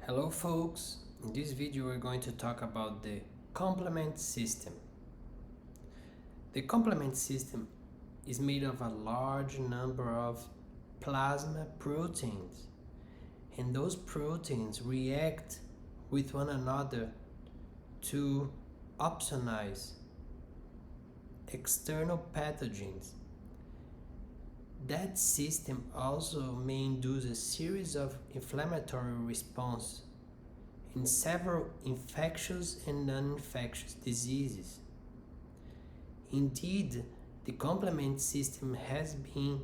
Hello folks, in this video we're going to talk about the complement system. The complement system is made of a large number of plasma proteins, and those proteins react with one another to opsonize external pathogens. That system also may induce a series of inflammatory responses in several infectious and non-infectious diseases. Indeed, the complement system has been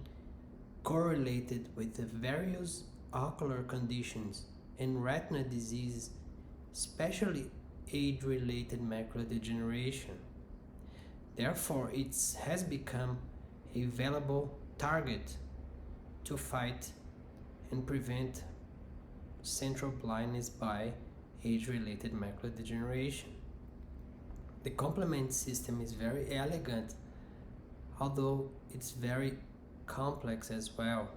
correlated with the various ocular conditions and retinal diseases, especially age-related macular degeneration. Therefore, it has become a valuable target to fight and prevent central blindness by age-related macular degeneration. The complement system is very elegant, although it's very complex as well.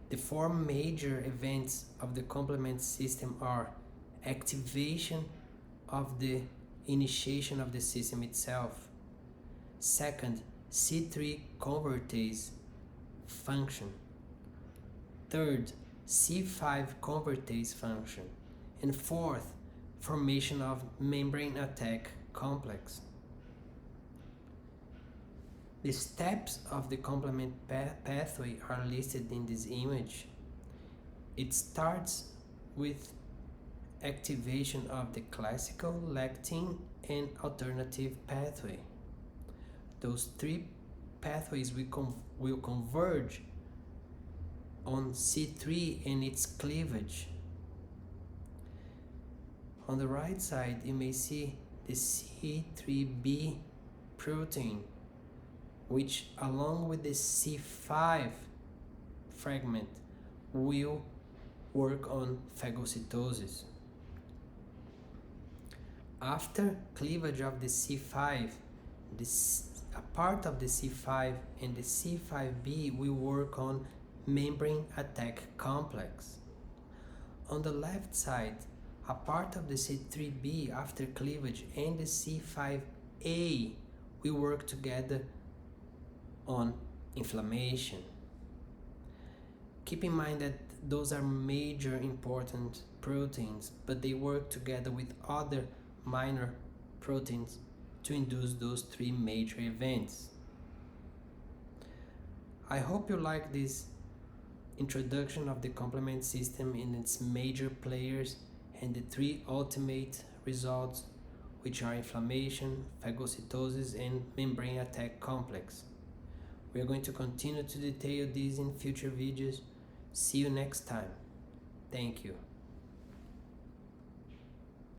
The four major events of the complement system are activation of the initiation of the system itself. Second, C3 convertase function. Third, C5 convertase function. And fourth, formation of membrane attack complex. The steps of the complement pathway are listed in this image. It starts with activation of the classical, lectin, and alternative pathway. Those three pathways will converge on C3 and its cleavage. On the right side, you may see the C3b protein, which along with the C5 fragment will work on phagocytosis. After cleavage of the C5, a part of the C5 and the C5b will work on membrane attack complex. On the left side, a part of the C3b after cleavage and the C5a will work together on inflammation. Keep in mind that those are major important proteins, but they work together with other minor proteins to induce those three major events. I hope you like this introduction of the complement system and its major players and the three ultimate results, which are inflammation, phagocytosis, and membrane attack complex. We are going to continue to detail these in future videos. See you next time. Thank you.